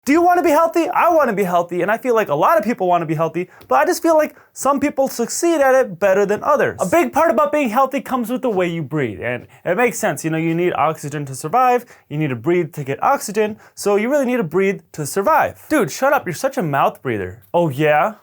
Do you want to be healthy? I want to be healthy, and I feel like a lot of people want to be healthy, but I just feel like some people succeed at it better than others. A big part about being healthy comes with the way you breathe, and it makes sense. You know, you need oxygen to survive, you need to breathe to get oxygen, so you really need to breathe to survive. Dude, shut up, you're such a mouth breather. Oh yeah?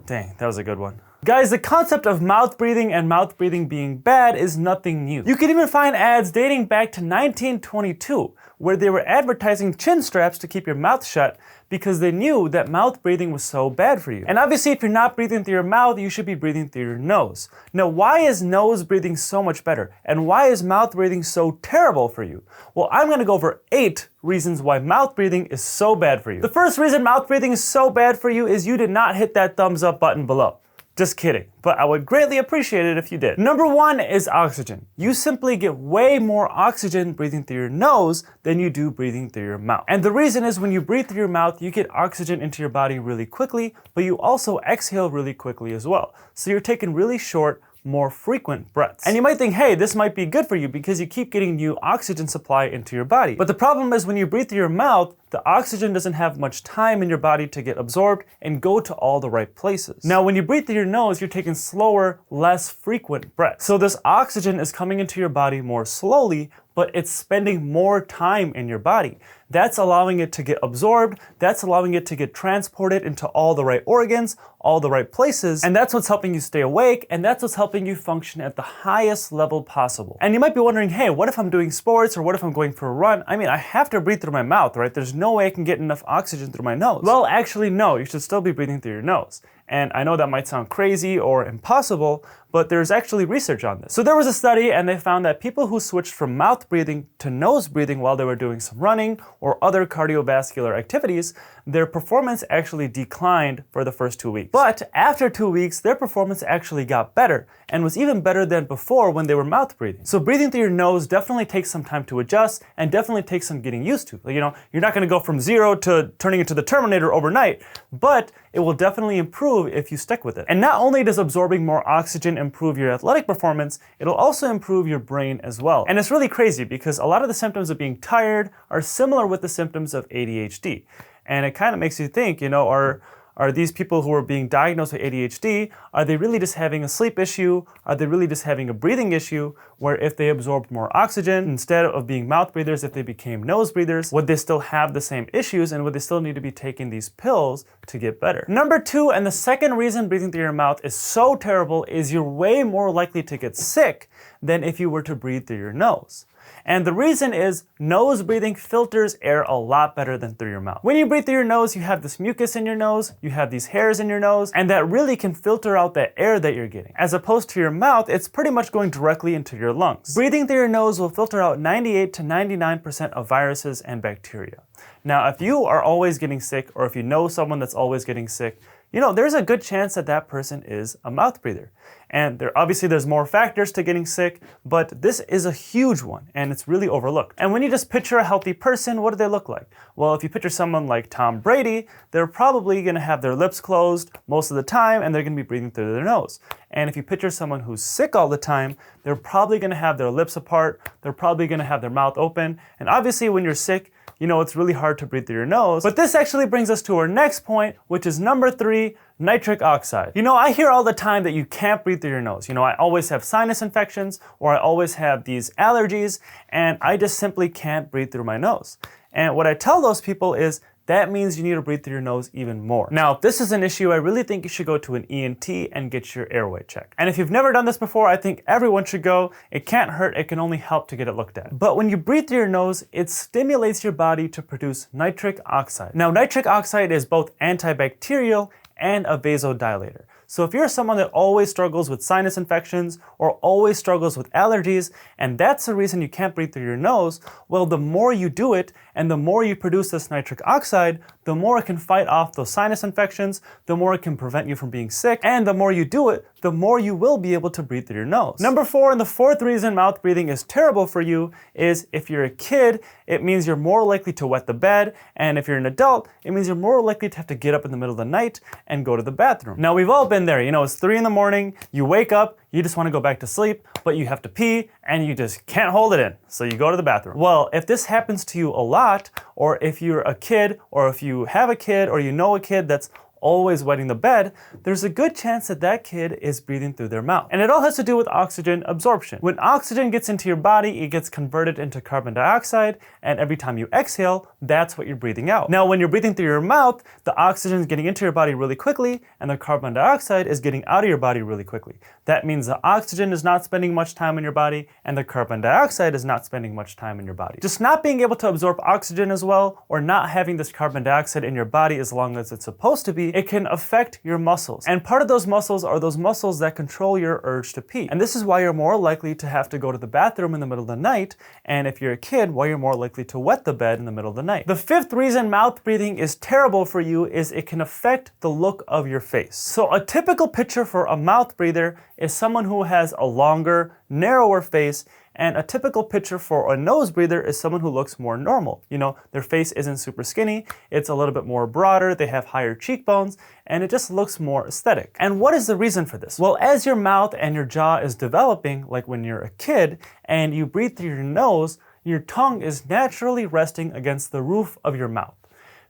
Dang, that was a good one. Guys, the concept of mouth breathing and mouth breathing being bad is nothing new. You can even find ads dating back to 1922 where they were advertising chin straps to keep your mouth shut because they knew that mouth breathing was so bad for you. And obviously, if you're not breathing through your mouth, you should be breathing through your nose. Now, why is nose breathing so much better? And why is mouth breathing so terrible for you? Well, I'm gonna go over 8 reasons why mouth breathing is so bad for you. The first reason mouth breathing is so bad for you is you did not hit that thumbs up button below. Just kidding, but I would greatly appreciate it if you did. Number 1 is oxygen. You simply get way more oxygen breathing through your nose than you do breathing through your mouth. And the reason is when you breathe through your mouth, you get oxygen into your body really quickly, but you also exhale really quickly as well. So you're taking really short, more frequent breaths. And you might think, hey, this might be good for you because you keep getting new oxygen supply into your body. But the problem is when you breathe through your mouth, the oxygen doesn't have much time in your body to get absorbed and go to all the right places. Now, when you breathe through your nose, you're taking slower, less frequent breaths. So this oxygen is coming into your body more slowly, but it's spending more time in your body. That's allowing it to get absorbed, that's allowing it to get transported into all the right organs, all the right places, and that's what's helping you stay awake, and that's what's helping you function at the highest level possible. And you might be wondering, hey, what if I'm doing sports, or what if I'm going for a run? I mean, I have to breathe through my mouth, right? There's no way I can get enough oxygen through my nose. Well, actually, no, you should still be breathing through your nose. And I know that might sound crazy or impossible, but there's actually research on this. So there was a study and they found that people who switched from mouth breathing to nose breathing while they were doing some running or other cardiovascular activities, their performance actually declined for the first 2 weeks. But after 2 weeks, their performance actually got better and was even better than before when they were mouth breathing. So breathing through your nose definitely takes some time to adjust and definitely takes some getting used to. You know, you're not gonna go from 0 to turning into the Terminator overnight, but it will definitely improve if you stick with it. And not only does absorbing more oxygen improve your athletic performance, it'll also improve your brain as well. And it's really crazy because a lot of the symptoms of being tired are similar with the symptoms of ADHD. And it kind of makes you think, you know, are these people who are being diagnosed with ADHD, are they really just having a sleep issue? Are they really just having a breathing issue where if they absorbed more oxygen, instead of being mouth breathers, if they became nose breathers, would they still have the same issues and would they still need to be taking these pills to get better? Number 2, and the second reason breathing through your mouth is so terrible is you're way more likely to get sick than if you were to breathe through your nose. And the reason is nose breathing filters air a lot better than through your mouth. When you breathe through your nose, you have this mucus in your nose, you have these hairs in your nose, and that really can filter out that air that you're getting. As opposed to your mouth, it's pretty much going directly into your lungs. Breathing through your nose will filter out 98 to 99% of viruses and bacteria. Now, if you are always getting sick, or if you know someone that's always getting sick, you know, there's a good chance that that person is a mouth breather. And obviously there's more factors to getting sick, but this is a huge one and it's really overlooked. And when you just picture a healthy person, what do they look like? Well, if you picture someone like Tom Brady, they're probably gonna have their lips closed most of the time and they're gonna be breathing through their nose. And if you picture someone who's sick all the time, they're probably gonna have their lips apart, they're probably gonna have their mouth open. And obviously when you're sick, you know, it's really hard to breathe through your nose. But this actually brings us to our next point, which is number 3, nitric oxide. You know, I hear all the time that you can't breathe through your nose. You know, I always have sinus infections or I always have these allergies and I just simply can't breathe through my nose. And what I tell those people is that means you need to breathe through your nose even more. Now, if this is an issue, I really think you should go to an ENT and get your airway checked. And if you've never done this before, I think everyone should go. It can't hurt, it can only help to get it looked at. But when you breathe through your nose, it stimulates your body to produce nitric oxide. Now, nitric oxide is both antibacterial and a vasodilator. So if you're someone that always struggles with sinus infections or always struggles with allergies, and that's the reason you can't breathe through your nose, well, the more you do it and the more you produce this nitric oxide, the more it can fight off those sinus infections, the more it can prevent you from being sick, and the more you do it, the more you will be able to breathe through your nose. Number 4, and the 4th reason mouth breathing is terrible for you is if you're a kid, it means you're more likely to wet the bed, and if you're an adult, it means you're more likely to have to get up in the middle of the night and go to the bathroom. Now, we've all been been there. You know, it's 3 in the morning, you wake up, you just want to go back to sleep, but you have to pee and you just can't hold it in. So you go to the bathroom. Well, if this happens to you a lot, or if you're a kid, or if you have a kid, or you know a kid that's always wetting the bed, there's a good chance that that kid is breathing through their mouth. And it all has to do with oxygen absorption. When oxygen gets into your body, it gets converted into carbon dioxide, and every time you exhale, that's what you're breathing out. Now, when you're breathing through your mouth, the oxygen is getting into your body really quickly, and the carbon dioxide is getting out of your body really quickly. That means the oxygen is not spending much time in your body, and the carbon dioxide is not spending much time in your body. Just not being able to absorb oxygen as well, or not having this carbon dioxide in your body as long as it's supposed to be, it can affect your muscles. And part of those muscles are those muscles that control your urge to pee. And this is why you're more likely to have to go to the bathroom in the middle of the night, and if you're a kid, why you're more likely to wet the bed in the middle of the night. The fifth reason mouth breathing is terrible for you is it can affect the look of your face. So a typical picture for a mouth breather is someone who has a longer, narrower face, and a typical picture for a nose breather is someone who looks more normal. You know, their face isn't super skinny, it's a little bit more broader, they have higher cheekbones, and it just looks more aesthetic. And what is the reason for this? Well, as your mouth and your jaw is developing, like when you're a kid, and you breathe through your nose, your tongue is naturally resting against the roof of your mouth.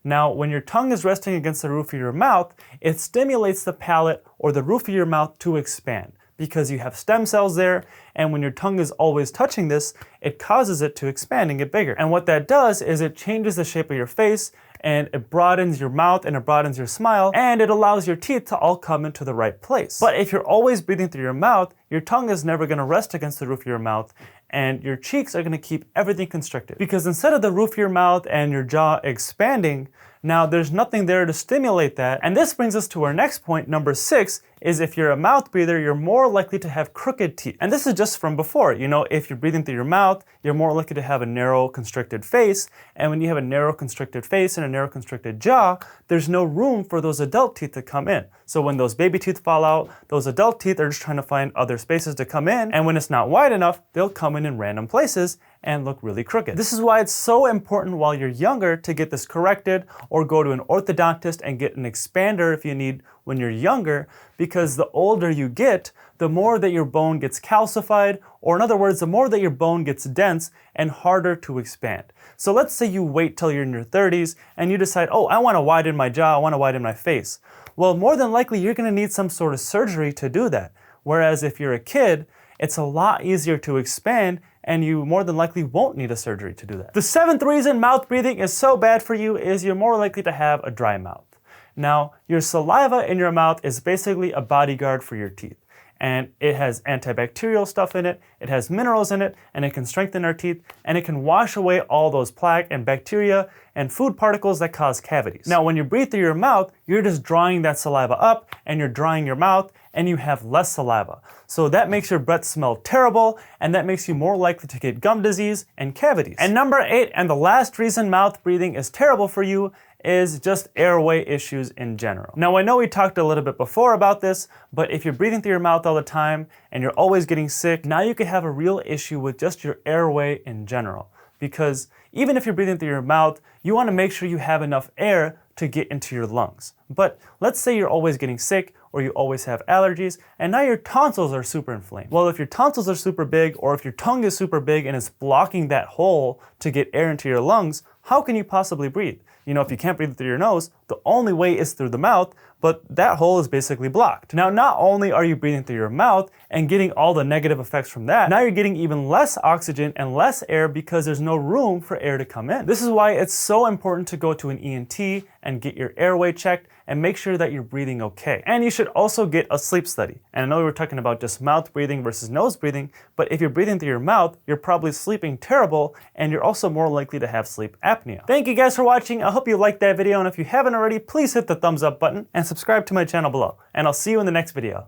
Now, when your tongue is resting against the roof of your mouth, it stimulates the palate or the roof of your mouth to expand, because you have stem cells there, and when your tongue is always touching this, it causes it to expand and get bigger. And what that does is it changes the shape of your face, and it broadens your mouth, and it broadens your smile, and it allows your teeth to all come into the right place. But if you're always breathing through your mouth, your tongue is never gonna rest against the roof of your mouth, and your cheeks are gonna keep everything constricted. Because instead of the roof of your mouth and your jaw expanding, now there's nothing there to stimulate that. And this brings us to our next point, number 6, is if you're a mouth breather, you're more likely to have crooked teeth. And this is just from before. You know, if you're breathing through your mouth, you're more likely to have a narrow, constricted face. And when you have a narrow, constricted face and a narrow, constricted jaw, there's no room for those adult teeth to come in. So when those baby teeth fall out, those adult teeth are just trying to find other spaces to come in. And when it's not wide enough, they'll come in random places and look really crooked. This is why it's so important while you're younger to get this corrected, or go to an orthodontist and get an expander if you need when you're younger, because the older you get, the more that your bone gets calcified, or in other words, the more that your bone gets dense and harder to expand. So let's say you wait till you're in your 30s and you decide, oh, I want to widen my jaw, I want to widen my face. Well, more than likely, you're going to need some sort of surgery to do that. Whereas if you're a kid, it's a lot easier to expand, and you more than likely won't need a surgery to do that. The 7th reason mouth breathing is so bad for you is you're more likely to have a dry mouth. Now, your saliva in your mouth is basically a bodyguard for your teeth. And it has antibacterial stuff in it, it has minerals in it, and it can strengthen our teeth, and it can wash away all those plaque and bacteria and food particles that cause cavities. Now, when you breathe through your mouth, you're just drawing that saliva up, and you're drying your mouth, and you have less saliva. So that makes your breath smell terrible, and that makes you more likely to get gum disease and cavities. And number 8, and the last reason mouth breathing is terrible for you, is just airway issues in general. Now, I know we talked a little bit before about this, but if you're breathing through your mouth all the time and you're always getting sick, now you could have a real issue with just your airway in general. Because even if you're breathing through your mouth, you want to make sure you have enough air to get into your lungs. But let's say you're always getting sick, or you always have allergies, and now your tonsils are super inflamed. Well, if your tonsils are super big, or if your tongue is super big and it's blocking that hole to get air into your lungs, how can you possibly breathe? You know, if you can't breathe through your nose, the only way is through the mouth, but that hole is basically blocked. Now, not only are you breathing through your mouth and getting all the negative effects from that, now you're getting even less oxygen and less air because there's no room for air to come in. This is why it's so important to go to an ENT and get your airway checked and make sure that you're breathing okay. And you should also get a sleep study. And I know we were talking about just mouth breathing versus nose breathing, but if you're breathing through your mouth, you're probably sleeping terrible, and you're also more likely to have sleep apnea. Thank you guys for watching. I hope you liked that video, and if you haven't already, please hit the thumbs up button and subscribe to my channel below. And I'll see you in the next video.